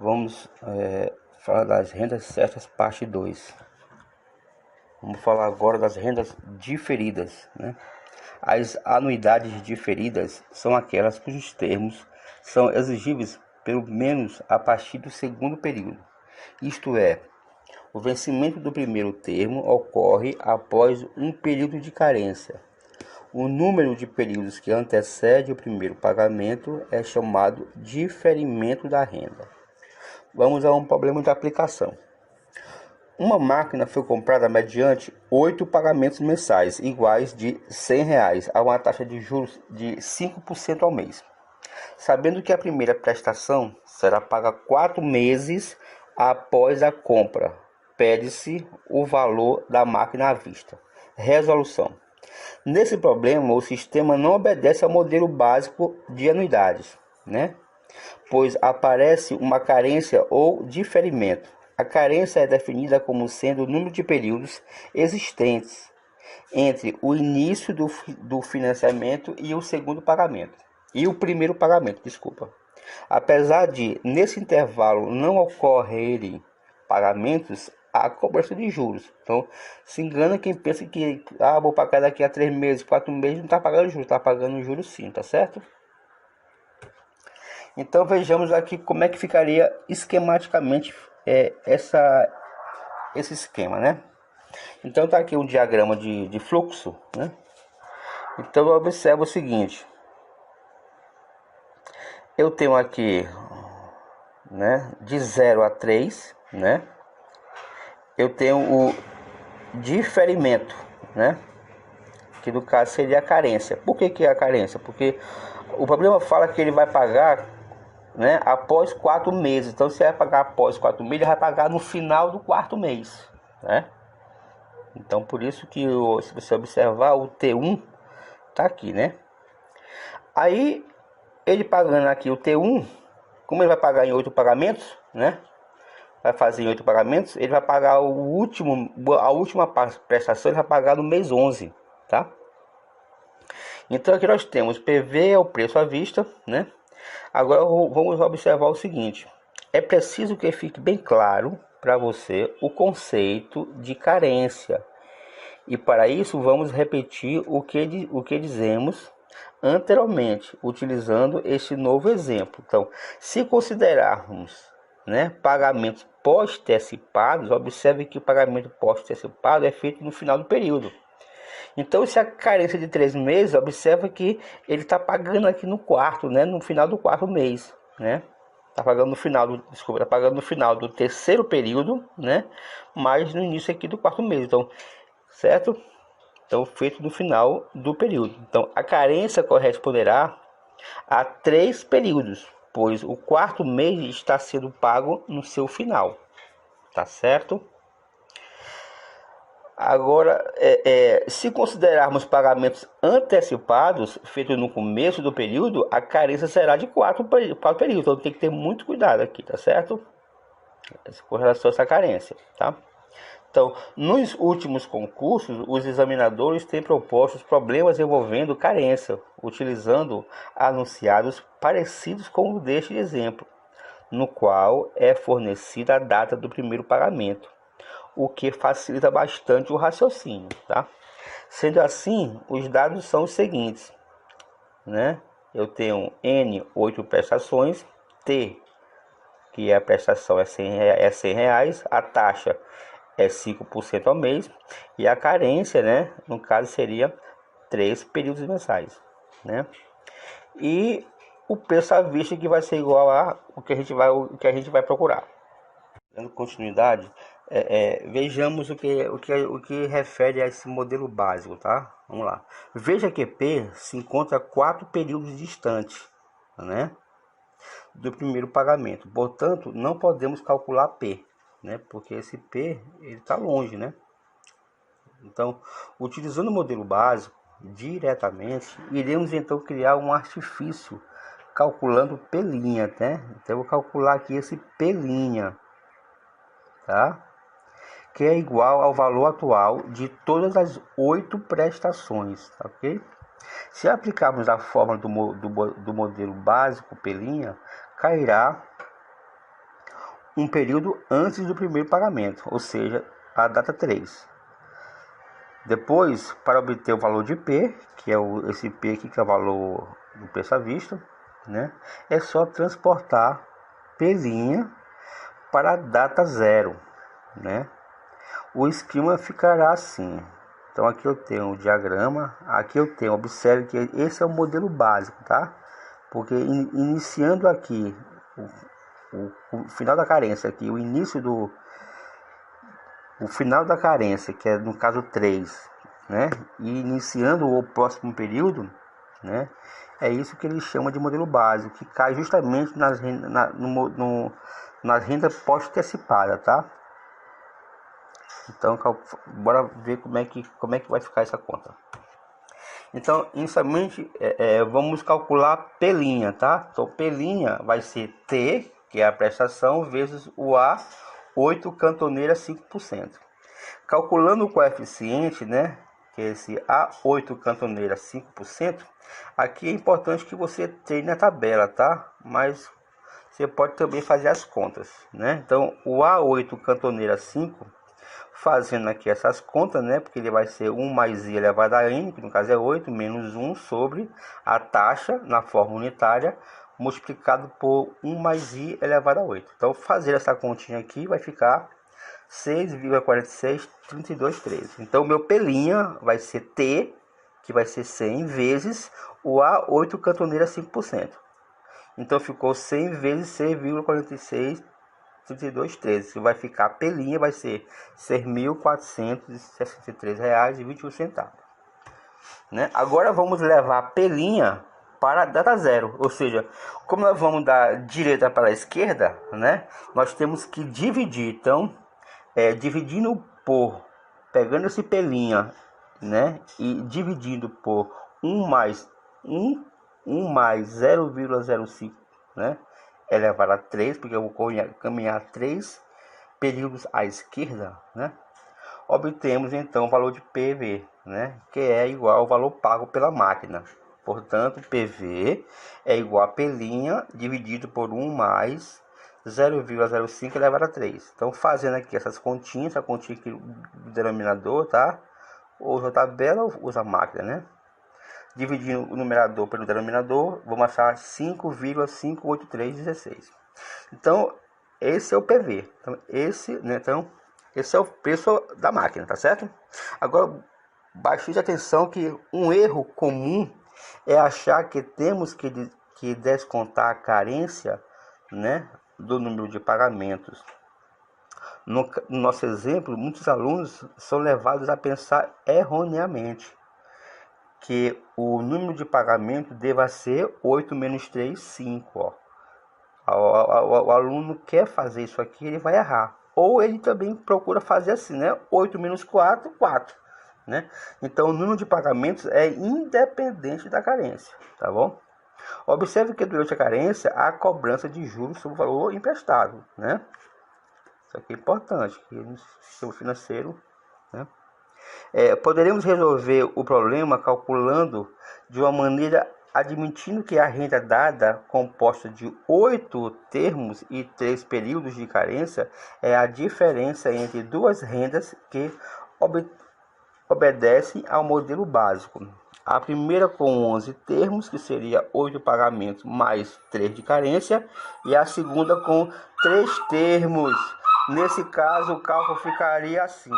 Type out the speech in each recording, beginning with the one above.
vamos falar das rendas certas, parte 2. Vamos falar agora das rendas diferidas, né? As anuidades diferidas são aquelas cujos termos são exigíveis pelo menos a partir do segundo período. Isto é, o vencimento do primeiro termo ocorre após um período de carência. O número de períodos que antecede o primeiro pagamento é chamado diferimento da renda. Vamos a um problema de aplicação. Uma máquina foi comprada mediante 8 pagamentos mensais iguais de R$100 a uma taxa de juros de 5% ao mês. Sabendo que a primeira prestação será paga 4 meses após a compra, pede-se o valor da máquina à vista. Resolução. Nesse problema, o sistema não obedece ao modelo básico de anuidades, né? Pois aparece uma carência ou diferimento. A carência é definida como sendo o número de períodos existentes entre o início do financiamento e o segundo pagamento. E o primeiro pagamento, desculpa. Apesar de, nesse intervalo, não ocorrerem pagamentos, há cobrança de juros. Então, se engana quem pensa que vou pagar daqui a 3 meses, 4 meses, não está pagando juros. Está pagando juros sim, tá certo? Então, vejamos aqui como é que ficaria esquematicamente esse esquema, né? Então, tá aqui um diagrama de fluxo, né? Então, observa o seguinte. Eu tenho aqui, né, de 0 a 3, né? Eu tenho o diferimento, né? Que no caso seria a carência. Por que é a carência? Porque o problema fala que ele vai pagar, né, após 4 meses. Então, se vai pagar após 4 meses, ele vai pagar no final do 4º mês, né? Então, por isso que se você observar, o T1 tá aqui, né? Aí, ele pagando aqui o T1, como ele vai pagar em 8 pagamentos, né? Vai fazer em 8 pagamentos, ele vai pagar a última prestação, ele vai pagar no mês 11, tá? Então, aqui nós temos PV é o preço à vista, né? Agora vamos observar o seguinte. É preciso que fique bem claro para você o conceito de carência. E para isso vamos repetir o que dizemos anteriormente, utilizando este novo exemplo. Então, se considerarmos, né, pagamentos pós-antecipados, observe que o pagamento pós-antecipado é feito no final do período. Então, se a carência de 3 meses, observa que ele está pagando aqui no quarto, né, no final do 4º mês, né? Está pagando no final está pagando no final do 3º período, né? Mas no início aqui do 4º mês, então, certo? Então, feito no final do período. Então, a carência corresponderá a 3 períodos, pois o 4º mês está sendo pago no seu final, tá certo? Agora, se considerarmos pagamentos antecipados feitos no começo do período, a carência será de 4 períodos. Então, tem que ter muito cuidado aqui, tá certo? Com relação a essa carência, tá? Então, nos últimos concursos, os examinadores têm proposto problemas envolvendo carência, utilizando anunciados parecidos com o deste exemplo, no qual é fornecida a data do primeiro pagamento, o que facilita bastante o raciocínio, tá? Sendo assim, os dados são os seguintes, né? Eu tenho N 8 prestações, T, que a prestação é 100 reais, a taxa é 5% ao mês, e a carência, né, no caso seria 3 períodos mensais, né? E o preço à vista, que vai ser igual a o que a gente vai procurar. Dando continuidade, vejamos o que refere a esse modelo básico, tá? Vamos lá. Veja que P se encontra 4 períodos distantes, né, do primeiro pagamento. Portanto, não podemos calcular P, né? Porque esse P ele está longe, né? Então, utilizando o modelo básico diretamente, iremos então criar um artifício calculando P', né? Então, eu vou calcular aqui esse P', tá? Que é igual ao valor atual de todas as 8 prestações, tá, ok? Se aplicarmos a fórmula do modelo básico P', cairá um período antes do primeiro pagamento, ou seja, a data 3. Depois, para obter o valor de P, que é esse P aqui, que é o valor do preço à vista, né? É só transportar P' para a data 0, né? O esquema ficará assim. Então aqui eu tenho o diagrama, aqui eu tenho, observe que esse é o modelo básico, tá? Porque iniciando aqui o final da carência aqui, o final da carência, que é no caso 3, né? E iniciando o próximo período, né? É isso que ele chama de modelo básico, que cai justamente nas rendas pós-antecipadas, tá? Então, bora ver como é que vai ficar essa conta. Então, inicialmente, vamos calcular P', tá? Então, P' vai ser T, que é a prestação, vezes o A, 8 cantoneira 5%. Calculando o coeficiente, né? Que é esse A8 cantoneira 5%, aqui é importante que você treine a tabela, tá? Mas você pode também fazer as contas, né? Então, o A8 cantoneira 5, fazendo aqui essas contas, né? Porque ele vai ser 1 mais i elevado a n, que no caso é 8, menos 1 sobre a taxa na forma unitária, multiplicado por 1 mais i elevado a 8. Então, fazer essa continha aqui vai ficar 6,463213. Então, o meu P' vai ser T, que vai ser 100 vezes o A8 cantoneira 5%. Então, ficou 100 vezes 6,463213. Que vai ficar P', vai ser R$ 6.463,21. Né? Agora, vamos levar a P' para a data 0, ou seja, como nós vamos da direita para a esquerda, né? Nós temos que dividir. Então, dividindo por, pegando esse P', né, e dividindo por 1 mais 0,05, né, elevado a 3, porque eu vou caminhar 3 períodos à esquerda, né, obtemos então o valor de PV, né, que é igual ao valor pago pela máquina. Portanto, PV é igual a P' dividido por 1 mais 0,05 elevado a 3. Então, fazendo aqui essas continhas, a continha aqui do denominador, tá? Usa a tabela ou usa a máquina, né? Dividindo o numerador pelo denominador, vamos achar 5,58316. Então, esse é o PV. Então, esse é o preço da máquina, tá certo? Agora, bastante atenção que um erro comum é achar que temos que descontar a carência, né, do número de pagamentos. No nosso exemplo, muitos alunos são levados a pensar erroneamente que o número de pagamento deva ser 8 menos 3, 5. O aluno quer fazer isso aqui, ele vai errar. Ou ele também procura fazer assim, né? 8 menos 4, 4. Né? Então, o número de pagamentos é independente da carência, tá bom? Observe que durante a carência há cobrança de juros sobre o valor emprestado, né? Isso aqui é importante, que no sistema financeiro, né? Poderemos resolver o problema calculando de uma maneira admitindo que a renda dada, composta de 8 termos e 3 períodos de carência, é a diferença entre duas rendas que obedecem ao modelo básico. A primeira com 11 termos, que seria 8 pagamentos mais 3 de carência, e a segunda com 3 termos. Nesse caso, o cálculo ficaria assim.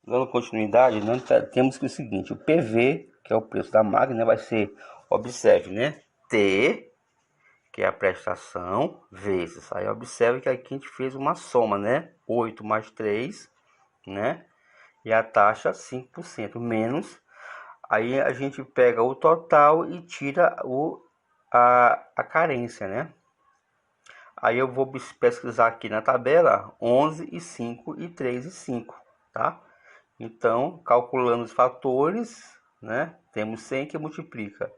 Dando continuidade, nós temos que o seguinte: o PV, que é o preço da máquina, vai ser, observe, né? T, que é a prestação, vezes. Aí observe que aqui a gente fez uma soma, né? 8 mais 3, né? E a taxa 5%, menos. Aí a gente pega o total e tira a carência, né? Aí eu vou pesquisar aqui na tabela 11 e 5 e 3 e 5, tá? Então, calculando os fatores, né? Temos 100 que multiplica.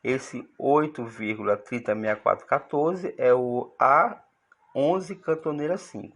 Esse 8,306414 é o A11 cantoneira 5.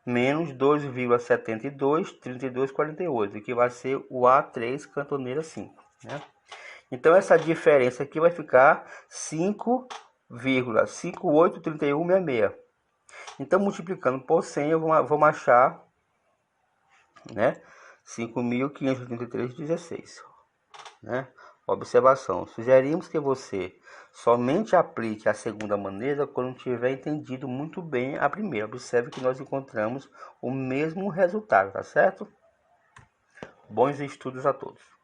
Menos 2,723248, que vai ser o A3 cantoneira 5, né? Então, essa diferença aqui vai ficar 5,583166. Então, multiplicando por 100, eu vou achar, né, 5.583,16, né? Observação: sugerimos que você somente aplique a segunda maneira quando tiver entendido muito bem a primeira. Observe que nós encontramos o mesmo resultado, tá certo? Bons estudos a todos.